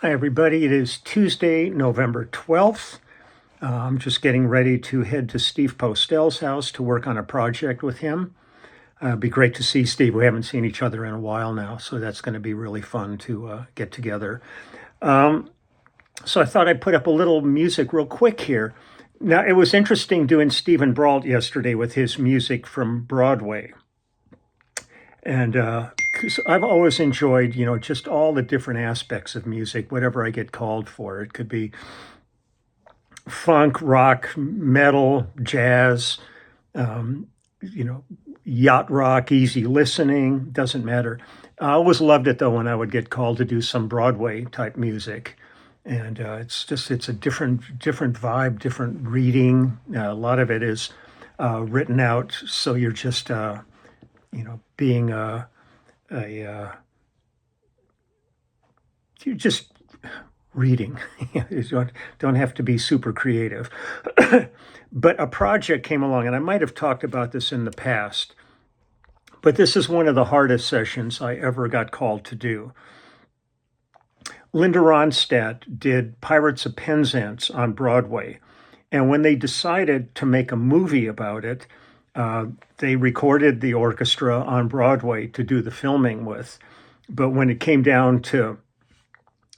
Hi, everybody. It is Tuesday, November 12th. I'm just getting ready to head to Steve Postel's house to work on a project with him. It'd be great to see Steve. We haven't seen each other in a while now, so that's going to be really fun to get together. So I thought I'd put up a little music real quick here. Now, it was interesting doing Stephen Brault yesterday with his music from Broadway. And 'cause I've always enjoyed, just all the different aspects of music, whatever I get called for. It could be funk, rock, metal, jazz, um, you know, yacht rock, easy listening, doesn't matter. I always loved it though when I would get called to do some Broadway type music. And it's a different vibe, different reading. A lot of it is written out, so you're just being a you're just reading. You don't have to be super creative. But a project came along, and I might have talked about this in the past, but this is one of the hardest sessions I ever got called to do. Linda Ronstadt did Pirates of Penzance on Broadway. And when they decided to make a movie about it, they recorded the orchestra on Broadway to do the filming with. But when it came down to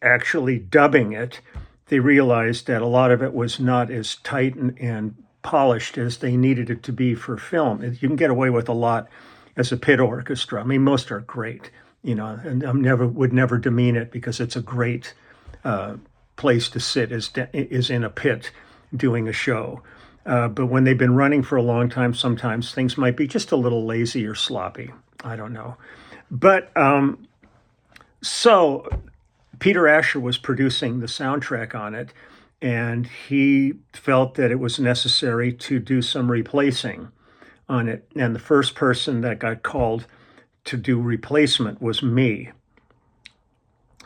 actually dubbing it, they realized that a lot of it was not as tight and polished as they needed it to be for film. You can get away with a lot as a pit orchestra. I mean, most are great, and would never demean it because it's a great place to sit is in a pit doing a show. But when they've been running for a long time, sometimes things might be just a little lazy or sloppy. I don't know. But so Peter Asher was producing the soundtrack on it, and he felt that it was necessary to do some replacing on it. And the first person that got called to do replacement was me.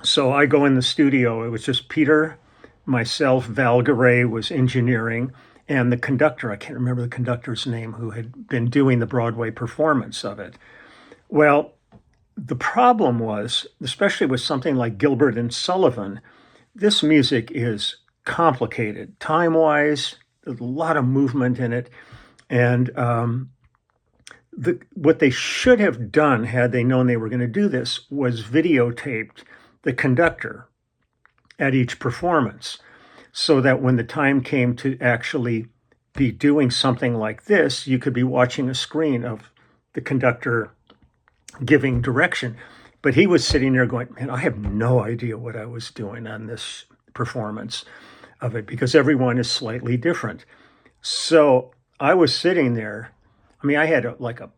So I go in the studio. It was just Peter, myself, Val Garay was engineering, and the conductor, I can't remember the conductor's name, who had been doing the Broadway performance of it. Well, the problem was, especially with something like Gilbert and Sullivan, this music is complicated time-wise. There's a lot of movement in it. And what they should have done had they known they were going to do this was videotaped the conductor at each performance, so that when the time came to actually be doing something like this, you could be watching a screen of the conductor giving direction. But he was sitting there going, man, I have no idea what I was doing on this performance of it, because everyone is slightly different. So I was sitting there. I mean, I had like a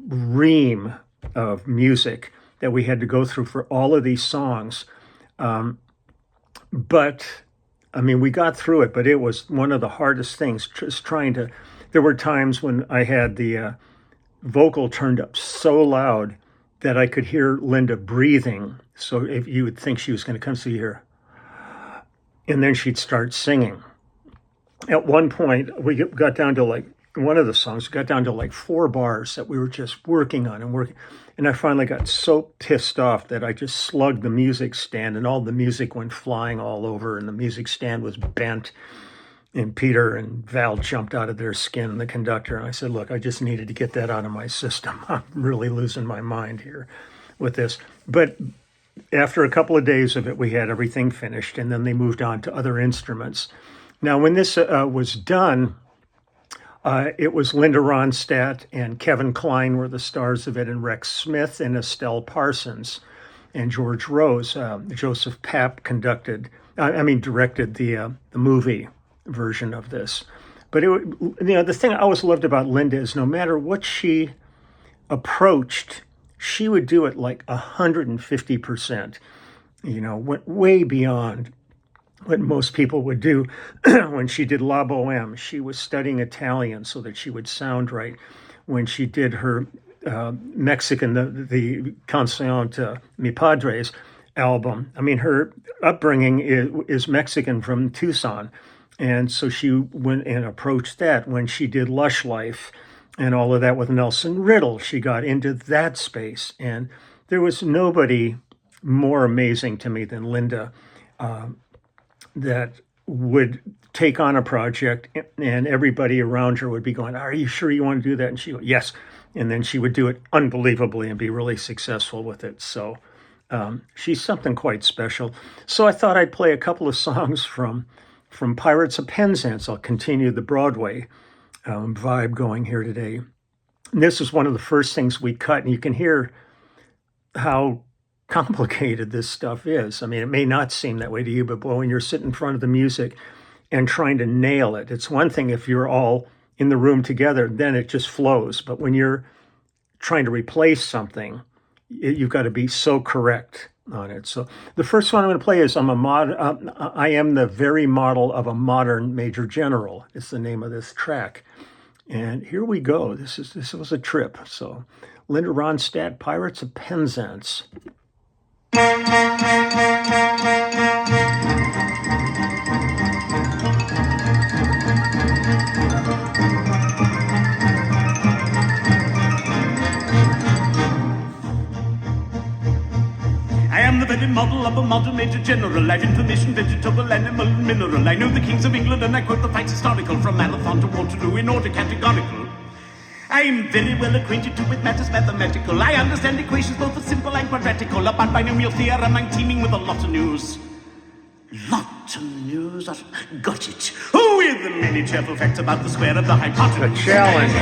ream of music that we had to go through for all of these songs. But I mean, we got through it, but it was one of the hardest things, just trying to, there were times when I had the vocal turned up so loud that I could hear Linda breathing. So if you would think she was going to come see her, and then she'd start singing. At one point, we got down to like, one of the songs got down to like 4 bars that we were just working on and working. And I finally got so pissed off that I just slugged the music stand, and all the music went flying all over, and the music stand was bent. And Peter and Val jumped out of their skin, and the conductor. And I said, look, I just needed to get that out of my system. I'm really losing my mind here with this. But after a couple of days of it, we had everything finished, and then they moved on to other instruments. Now, when this was done, it was Linda Ronstadt and Kevin Kline were the stars of it, and Rex Smith and Estelle Parsons and George Rose. Joseph Papp directed the movie version of this. But the thing I always loved about Linda is no matter what she approached, she would do it like 150%. Went way beyond what most people would do. When she did La Boheme, she was studying Italian so that she would sound right. When she did her Mexican, the Canción to Mi Padres album, I mean, her upbringing is Mexican from Tucson. And so she went and approached that. When she did Lush Life and all of that with Nelson Riddle, she got into that space. And there was nobody more amazing to me than Linda. that would take on a project, and everybody around her would be going, "Are you sure you want to do that?" And she would, "Yes." And then she would do it unbelievably and be really successful with it. So she's something quite special. So I thought I'd play a couple of songs from Pirates of Penzance. I'll continue the Broadway vibe going here today. And this is one of the first things we cut, and you can hear how complicated this stuff is. I mean, it may not seem that way to you, but boy, when you're sitting in front of the music and trying to nail it, it's one thing if you're all in the room together, then it just flows. But when you're trying to replace something, you've got to be so correct on it. So the first one I'm going to play is I am the very model of a modern major general. It's the name of this track. And here we go. This was a trip. So Linda Ronstadt, Pirates of Penzance. I am the very model of a modern major general. I've information, vegetable, animal, and mineral. I know the kings of England and I quote the facts historical from Marathon to Waterloo in order categorical. I'm very well acquainted too with matters mathematical. I understand equations both for simple and quadratical. About binomial theorem, I'm teeming with a lot of news. Lot of news? Got it. Oh, with the many cheerful facts about the square of the hypotenuse. The challenge.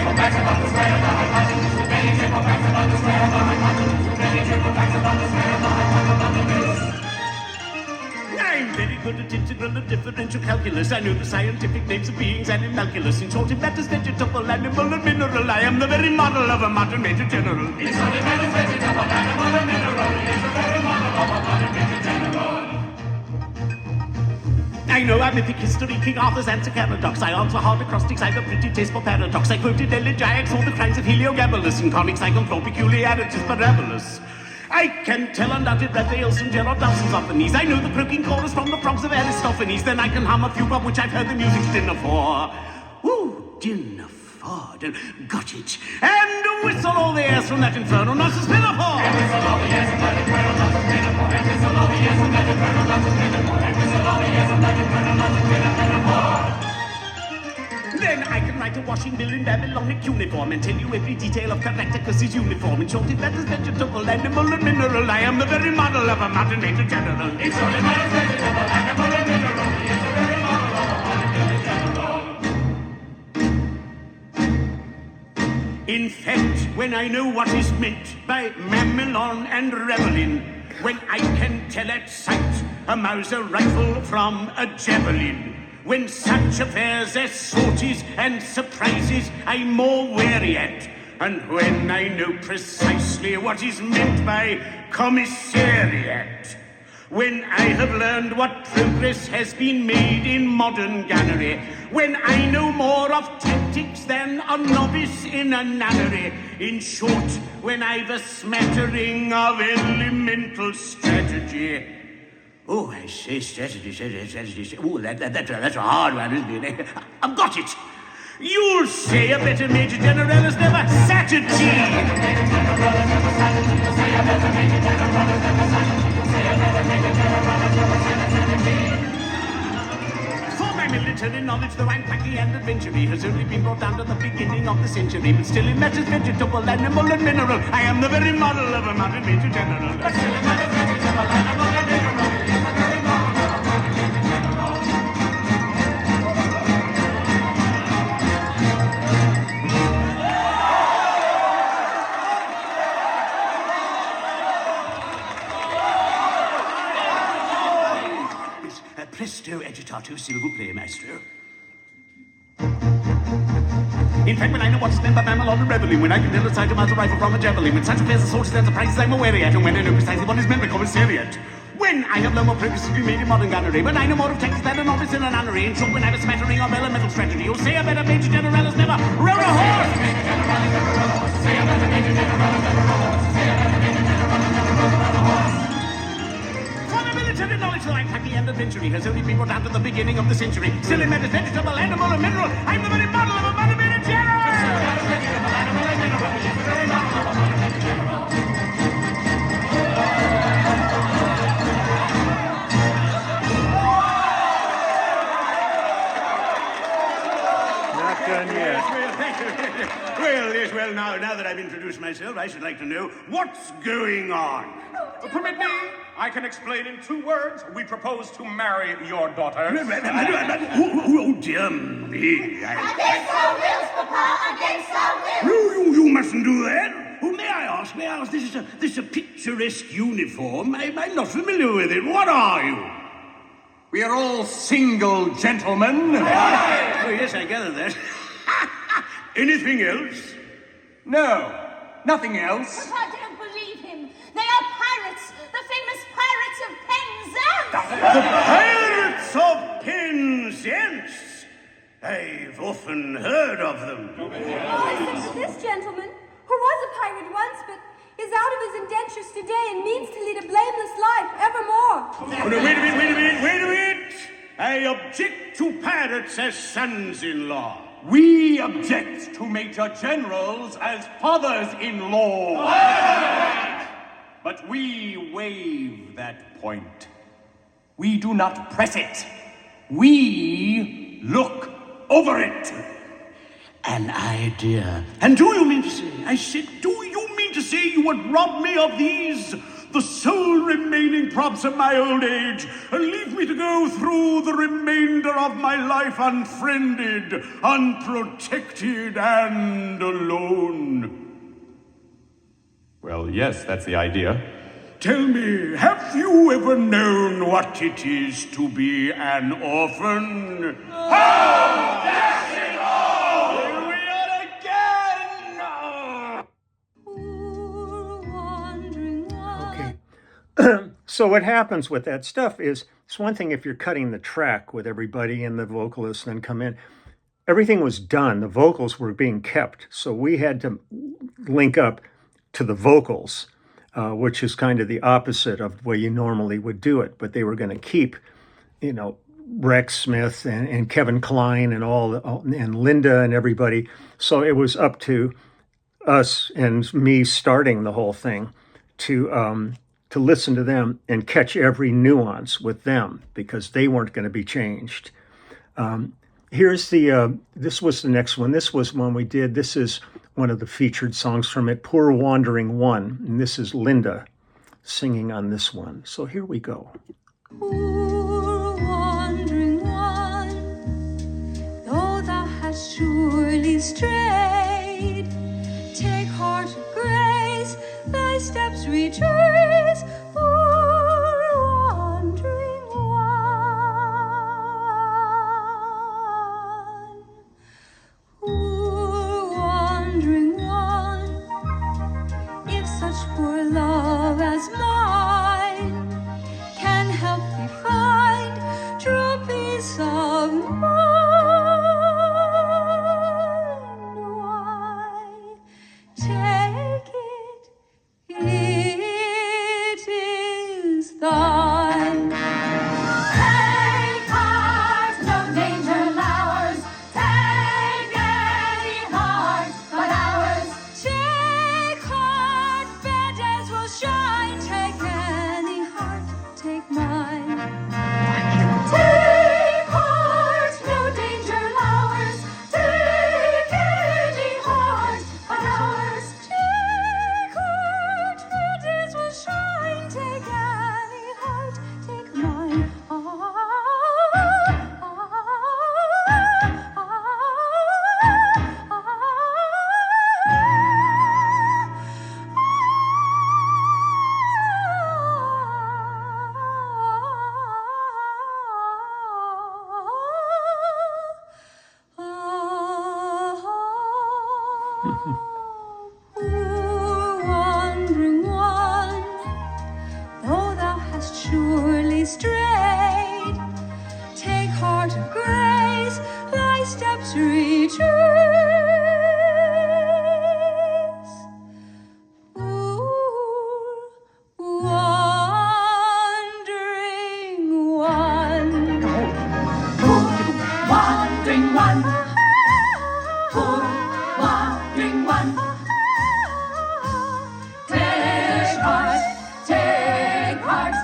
I'm very good at integral and differential calculus. I know the scientific names of beings and in calculus. In short, it matters vegetable, animal, and mineral. I am the very model of a modern major general. In short, it matters vegetable, animal, and mineral. He is the very model of a modern major general. I know our mythic history, King Arthur's answer paradox. I answer hard acrostics, I have a pretty taste for paradox. I quoted elegiacs, all the crimes of Heliogabalus, and conics I control peculiarities parabolus. I can tell undoubted Raphael's from Gerard Dawson's Ophanes. I know the croaking chorus from the frogs of Aristophanes. Then I can hum a few of which I've heard the music's dinner for. Ooh, dinner for, got it. And whistle all the airs from that inferno, not a spinner for. And whistle all the airs from that inferno, not a spinner for. And whistle all the airs from that inferno, not a spinner for. And whistle all the airs from that inferno, not a spinner for. Then I can write a washing bill in Babylonic uniform and tell you every detail of Caractacus' uniform. In short, it matters vegetable, animal, and mineral. I am the very model of a modern major general. In short, it matters vegetable, animal, and mineral. He is the very model of a modern major general. In fact, when I know what is meant by mammillon and revelin, when I can tell at sight a Mauser rifle from a javelin, when such affairs as sorties and surprises I'm more wary at, and when I know precisely what is meant by commissariat, when I have learned what progress has been made in modern gunnery, when I know more of tactics than a novice in a nunnery, in short, when I've a smattering of elemental strategy. Oh, I say strategy. Oh, that's a hard one, isn't it? I've got it. You'll say a better major general has never sat at For my military knowledge, though I'm plucky and adventurous, has only been brought down to the beginning of the century. But still it matters vegetable, animal, and mineral. I am the very model of a modern major general. But still it matters vegetable, animal, and mineral. Presto agitato, s'il vous plaît, maestro. In fact, when I know what's meant by mammillon and reveling, when I can tell a sight of a rifle from a javelin, when such affairs are sorted and surprises I'm aware at, and when I know precisely what is meant by commissariat, when I have no more progress to be made in modern gunnery, when I know more of tactics than a novice in a nunnery, in short, when I have a smattering of elemental strategy, you'll say a better major general has never rode a horse. Say a better major general has never rode a horse. Say a better major general has never rode a horse. Military knowledge that I'm plucky and adventurous has only been brought down to the beginning of the century. Still in matters vegetable, animal, and mineral, I'm the very model of a modern major general! Vegetable, animal, and mineral, he is the very model of a modern major general. yes, well, now that I've introduced myself, I should like to know what's going on. Permit me, I can explain in 2 words. We propose to marry your daughter. Oh, dear me. Against our wills, Papa, against our wills. You mustn't do that. Oh, may I ask, this is a picturesque uniform. I'm not familiar with it. What are you? We are all single gentlemen. Oh, yes, I gather that. Anything else? No, nothing else. I don't believe him. They are pirates, the famous Pirates of Penzance. The Pirates of Penzance. I've often heard of them. Except for this gentleman, who was a pirate once, but is out of his indentures today and means to lead a blameless life evermore. Oh, no, wait a minute. I object to pirates as sons-in-law. We object to Major Generals as fathers-in-law. But we waive that point. We do not press it. We look over it. An idea. And do you mean to say, you would rob me of these, the sole remaining props of my old age, and leave me to go through the remainder of my life unfriended, unprotected, and alone? Well, yes, that's the idea. Tell me, have you ever known what it is to be an orphan? Oh, dash it all! Here we are again! Okay. So what happens with that stuff is, it's one thing if you're cutting the track with everybody and the vocalists then come in. Everything was done. The vocals were being kept. So we had to link up to the vocals, which is kind of the opposite of the way you normally would do it. But they were going to keep, Rex Smith and Kevin Kline and and Linda and everybody. So it was up to us and me starting the whole thing to listen to them and catch every nuance with them because they weren't going to be changed. Here's this was the next one. This was one we did. This is one of the featured songs from it, Poor Wandering One. And this is Linda singing on this one. So here we go. Poor wandering one, though thou hast surely strayed, take heart of grace, thy steps retrace. Poor wandering one, poor wandering one, if such poor love as mine can help thee find true peace of mind, why take it, it is thine. Take heart, no danger lowers, take any heart but ours. Take heart, fair days will shine, take any heart, take mine. Take heart, no danger lowers, take any heart but ours. Take heart, fair days will shine, take any heart, take mine. Poor wandering one, though thou hast surely strayed, take heart of grace, thy steps retrace. Poor wandering one. Poor wandering one. Poor wandering one. Take heart, take heart.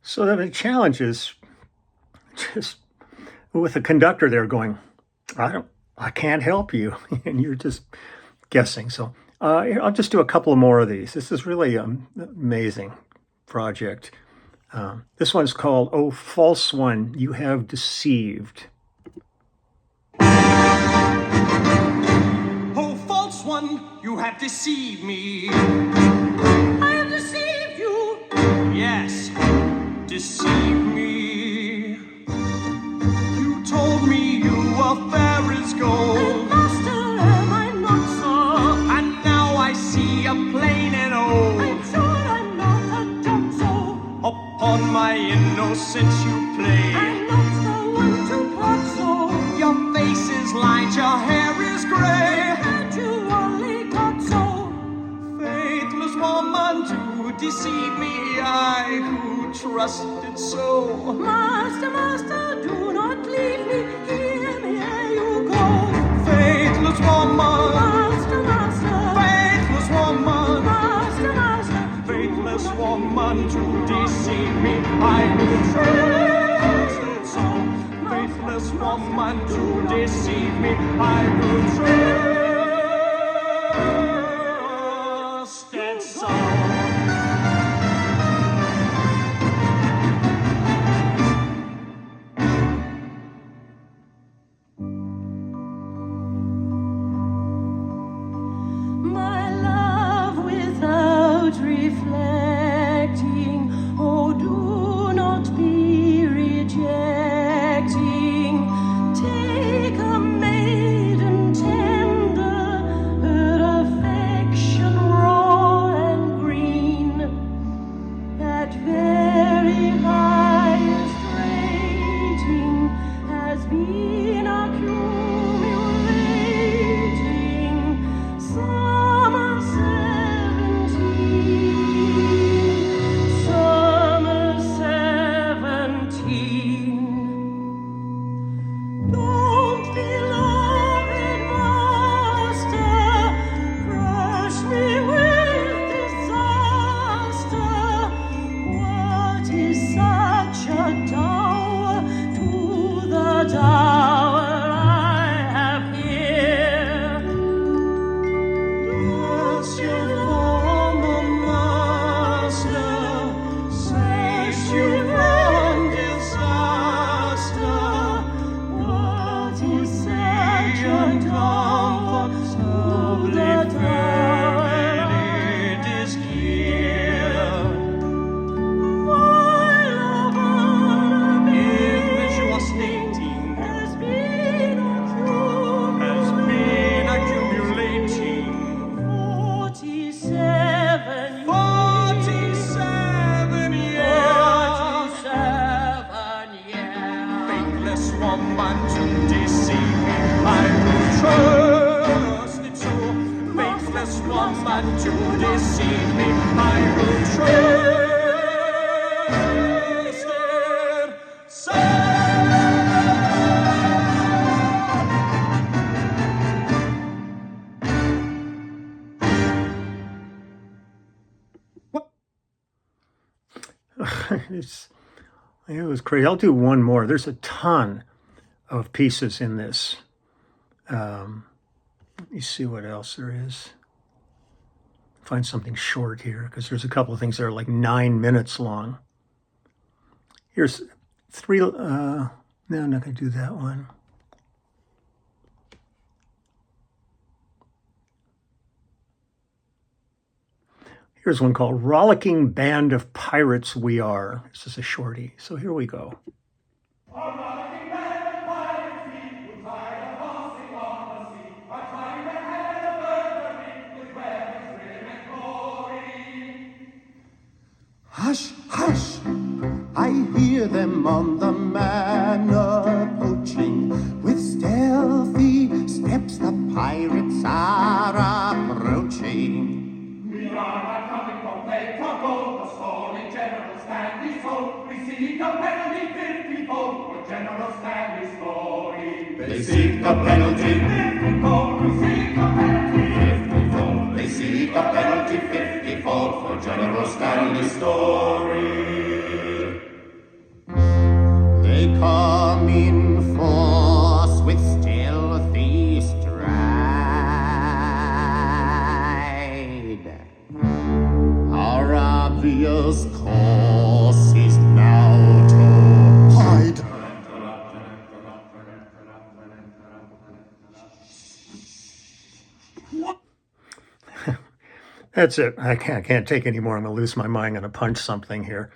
So the challenge is just with the conductor there going, I can't help you, and you're just guessing. So here, I'll just do a couple more of these. This is really an amazing project. This one's called "Oh False One, You Have Deceived." Oh, false one, you have deceived me. I have deceived you. Yes, deceive me. You told me you were fair as gold, Master, am I not so? and now I see a plain and old. I'm sure I'm not a dumb-so. Upon my innocence you play. I'm not the one to plot so. Your face is lined, your hair is gray. Had you only got so. Faithless woman to deceive me, I who trusted so. Master, master, do not leave me. Hear me ere you go. Faithless woman, Master, master, faithless woman, master, master. faithless woman to deceive me, I who trusted so. Faithless woman to deceive me, I who trusted so. My love without reflecting, oh, do not be rejecting. Take a maiden tender, her affection raw and green, that very highest rating has been accumulating. Summer 17. Don't, beloved master, crush me with disaster. What is such a dower to the dower I have here? Does your former master save you from disaster? What is such a dower to the dower It is here. my love on a If beam as you are stating has been accumulating 47 47 years. 47 years. Faithless woman to deceive me, I will trust it so. Faithless woman to deceive me, I will trust it so. It was crazy. I'll do one more. There's a ton of pieces in this. Let me see what else there is. Find something short here because there's a couple of things that are like 9 minutes long. Here's three. No, I'm not going to do that one. Here's one called "Rollicking Band of Pirates We Are." This is a shorty. So here we go. Hush, hush, I hear them on the manor approaching. With stealthy steps the pirates are approaching. We are not coming for play, for gold, the story General Stanley told. We seek a penalty 50-fold for General Stanley's story. They seek a penalty 50-fold, we seek a penalty 50-fold. They seek a penalty 50-fold for General Stanley's story. general's course is now to hide. That's it. I can't take any more. I'm going to lose my mind. I'm going to punch something here.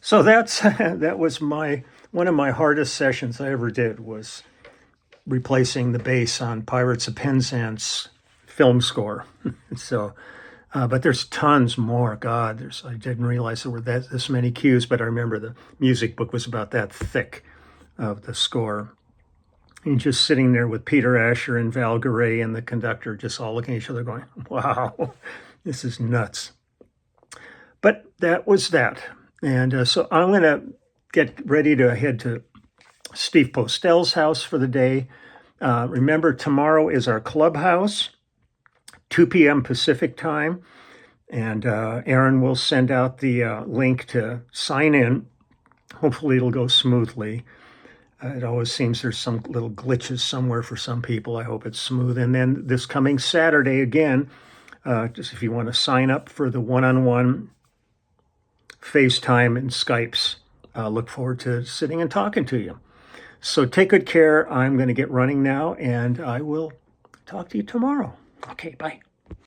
So that was one of my hardest sessions I ever did, was replacing the bass on Pirates of Penzance film score. So, but there's tons more. God, I didn't realize there were this many cues, but I remember the music book was about that thick of the score. And just sitting there with Peter Asher and Val Garay and the conductor just all looking at each other going, wow, this is nuts. But that was that. And so I'm going to get ready to head to Steve Postel's house for the day. Remember, tomorrow is our clubhouse, 2 p.m. Pacific time. And Aaron will send out the link to sign in. Hopefully it'll go smoothly. It always seems there's some little glitches somewhere for some people. I hope it's smooth. And then this coming Saturday again, just if you want to sign up for the one-on-one FaceTime and Skypes, look forward to sitting and talking to you. So take good care. I'm going to get running now, and I will talk to you tomorrow. Okay, bye.